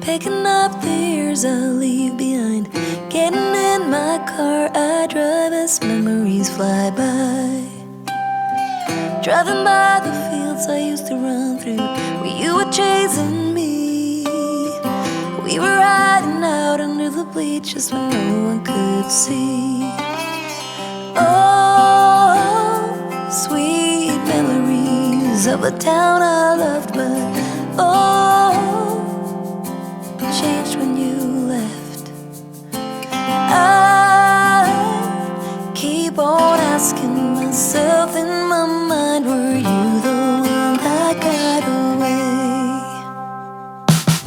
picking up the years I leave behind. Getting in my car, I drive as memories fly by. Driving by the fields I used to run through, where you were chasing me. We were riding out under the bleachers when no one could see. Oh, sweet memories of a town I loved, but oh, changed when you left. I keep on asking myself in my mind, were you the one that got away?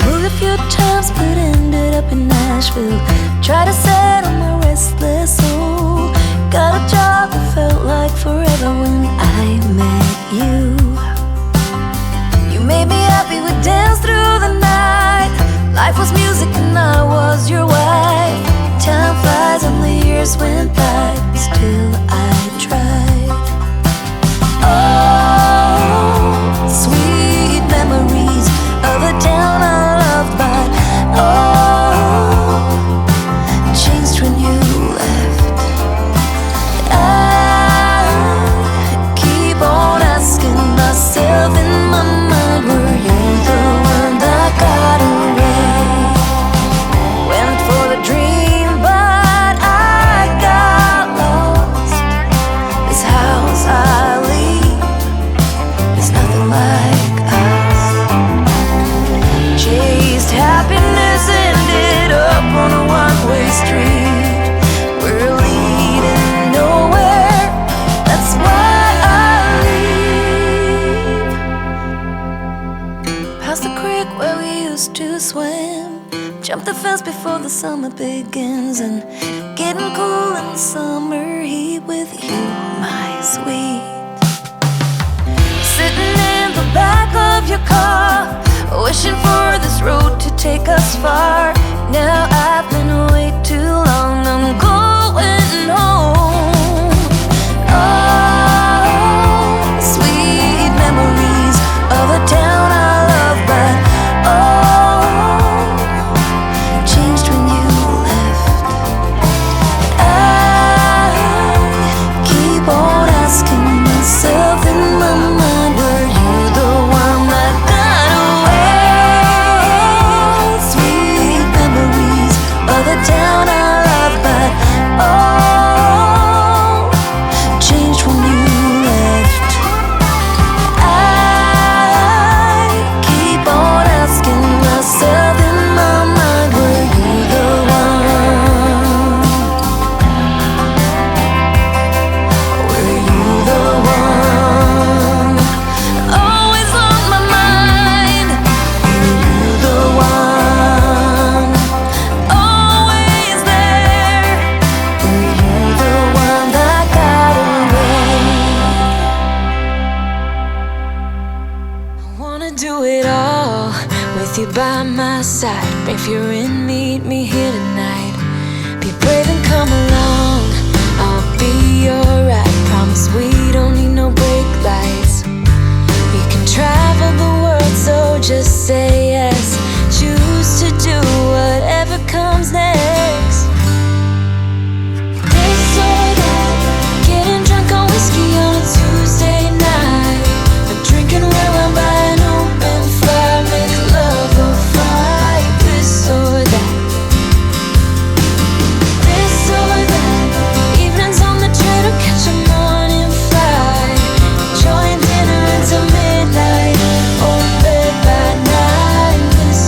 Moved a few times but ended up in Nashville. Tried to settle my restless soul. Got a job that felt like forever when I met you. You made me happy, we danced through the night. Life was music and I was your wife. Time flies and the years went by, still I tried. Oh, sweet memories of a town I loved, but oh, changed when you left. I keep on asking myself in my mind, were you the one that got away? Went for the dream, but I got lost. This house I leave is nothing like us. Chased happiness, ended up on a one-way street. We're leading nowhere, that's why I leave. Past the creek where we used to swim, jump the fence before the summer begins, and getting cool in the summer heat with you, my sweet. Sitting in the back of your car, wishing for this road to take us far. Now I've been way too long, I'm going home. Oh, sweet memories of a town I love, but oh, changed when you left. I keep on asking myself in my mind, were you the one that got away? Sweet memories of the town I love, but oh, changed when you left. I keep on asking myself in my mind, were you the one? Were you the one? Always on my mind. Were you the one? Always there. Were you the one that got away? I wanna do it all with you by my side. If you're in, meet me here tonight. Be brave and come along, I'll be alright. Promise we don't need no brake lights. We can travel the world, so just say yes. Choose to do whatever comes next. This or that, getting drunk on whiskey on a Tuesday night, or drinking red wine by an open fire, make love or fight. This or that, this or that, evenings on the train or catch a morning flight, enjoying dinner until midnight, or bed by night. This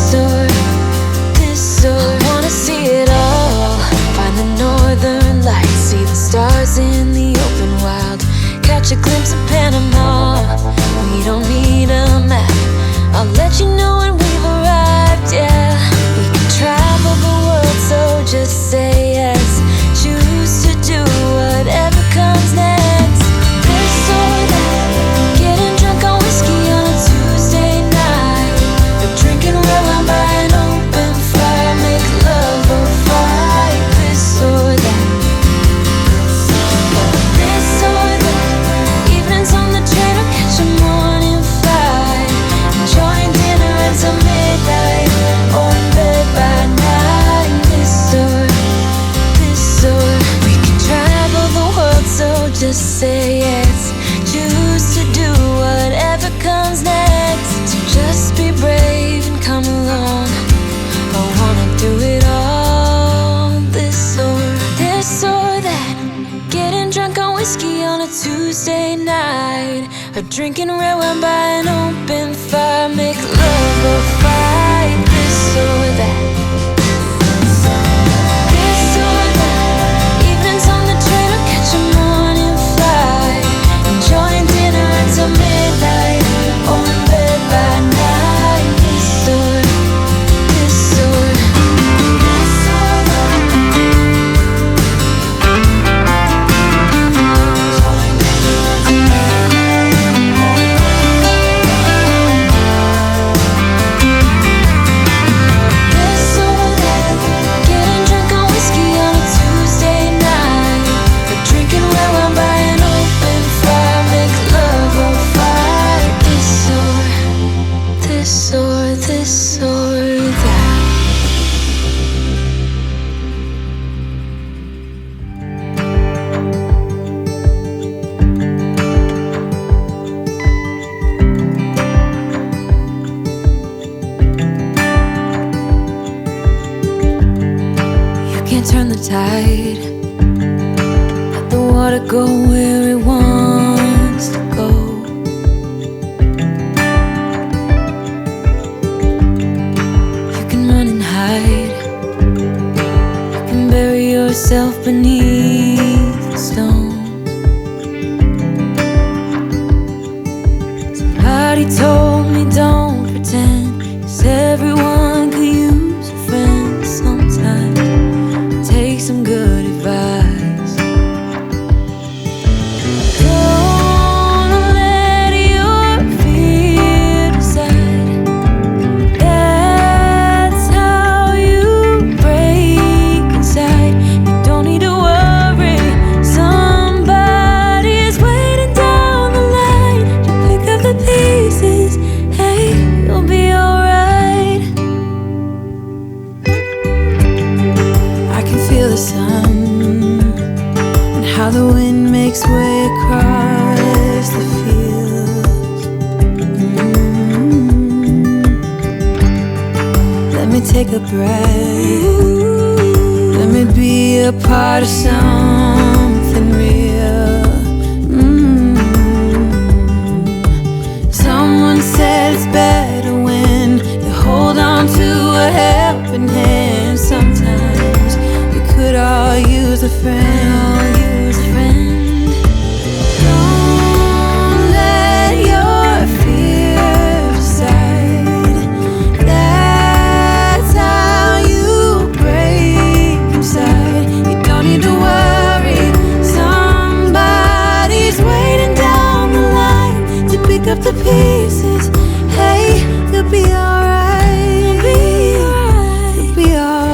Tuesday night, or drinking red wine by an open fire. Make love or fight, this or that. This or that. Evenings on the train or catch a morning flight. Enjoying dinner until midnight, or in bed by night. This or this or this or that. This or that. Getting drunk on whiskey on a Tuesday night, or drinking red wine by an open fire. Make love or fight. This or this or this or that. You can't turn the tide. Let the water go where it wants to go. You can run and hide. You can bury yourself beneath the stones. Somebody told me don't pretend, 'cause everyone could use a friend sometimes. Take some good advice. Don't let your fear decide. That's how you break inside. You don't need to worry. Somebody's waiting down the line to pick up the pieces. Hey, you'll be alright. I can feel the sun and how the wind makes way across the fields. Let me take a breath. Let me be a part of something real. Someone said it's better when you hold on to a helping hand. Sometimes we could all use a friend. Don't let your fear decide. That's how you break inside. You don't need to worry. Somebody's waiting down the line to pick up the pieces. Hey, you'll be alright. You'll be alright.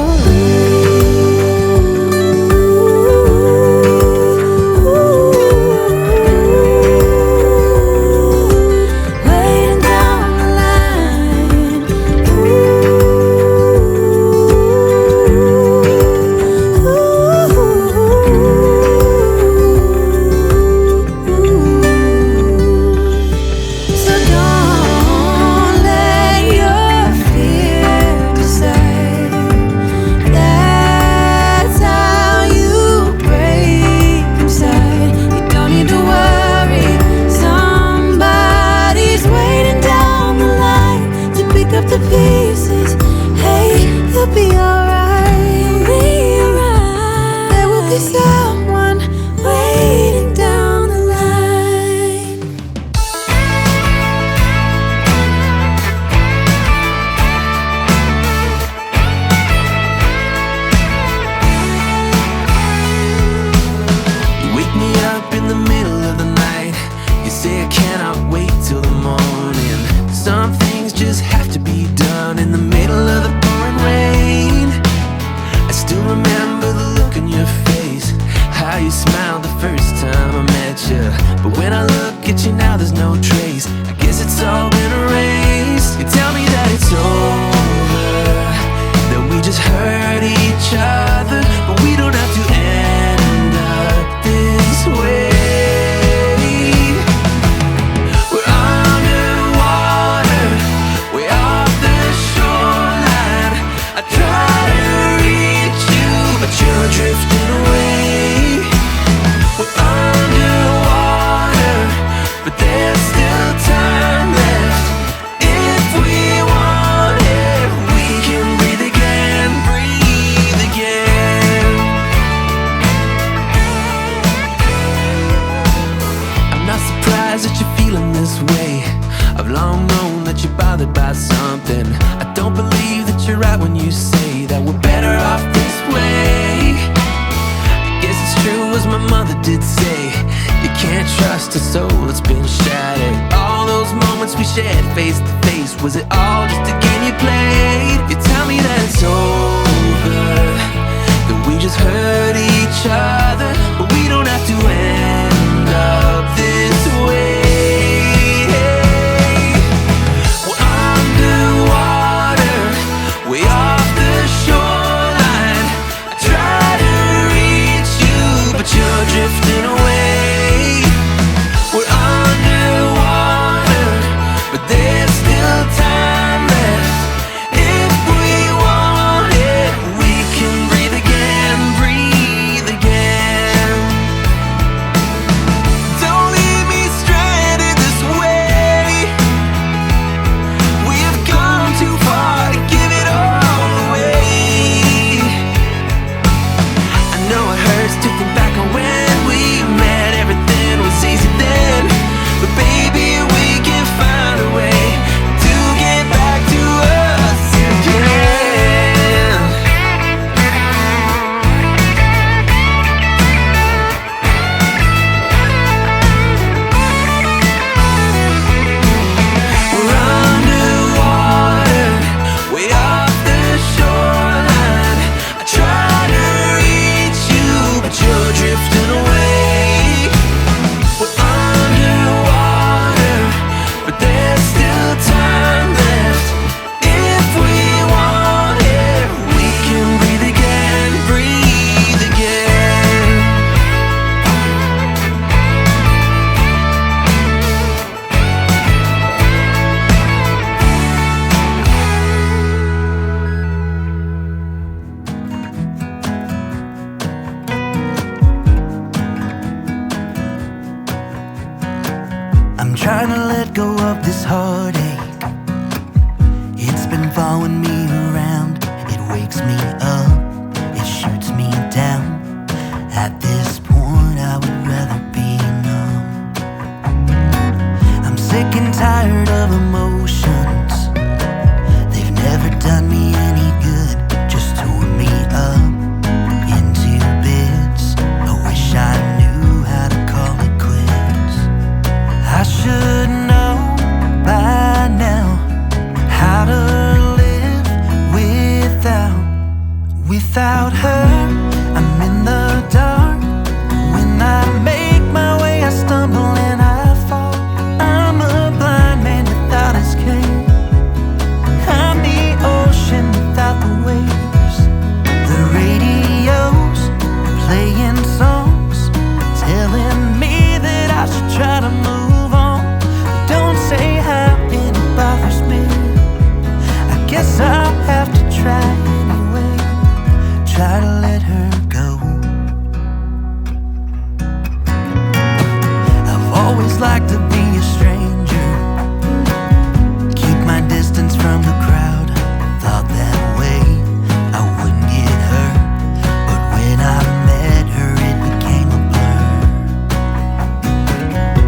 that we're better off this way. I guess it's true as my mother did say, you can't trust a soul that's been shattered. All those moments we shared face to face, was it all just a game you played? You tell me that it's over, that we just hurt each other, but we don't have to end up this way. We're underwater, way off the shoreline. I try to reach you, but you're drifting away. We're underwater, but there's still time left. If we want it, we can breathe again, breathe again. Don't leave me stranded this way. We have gone too far to give it all away. I know it hurts to think back on when we met. Everything was easy then, but baby, we can find a way to get back to us again. We're underwater, way off the shoreline. I try to reach you, but you're drifting away. We're underwater, but there's still time left. If we want it, we can breathe again, breathe again. I'm trying to let go of this heartache. It's been following me around. It wakes me up, it shoots me down. At this point, I would rather be numb. I'm sick and tired of emotions. They've never done me any good, just tore me up into bits. I wish I knew how to call it quits. I should know by now how to live without her. I'm in the dark. When I make my way, I stumble and I fall. I'm a blind man without his cane. I'm the ocean without the waves. The radio's playing songs, telling me that I should try to move on. Don't say how it bothers me. I guess I'll have to try anyway. Try to let her go. I've always liked to be a stranger, keep my distance from the crowd. Thought that way I wouldn't get hurt, but when I met her, it became a blur.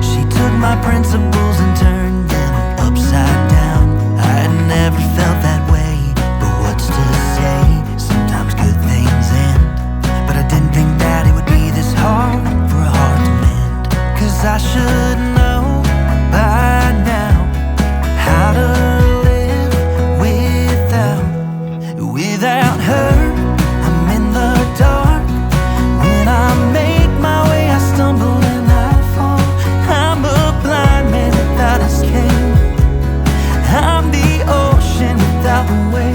She took my principles and turned them upside down. I had never felt that way, but what's to say? Sometimes good things end, but I didn't think that it would be this hard for a heart to mend. 'Cause I should know by now how to live without her. I'm in the dark. When I make my way, I stumble and I fall. I'm a blind man without his cane. I'm the ocean without the waves.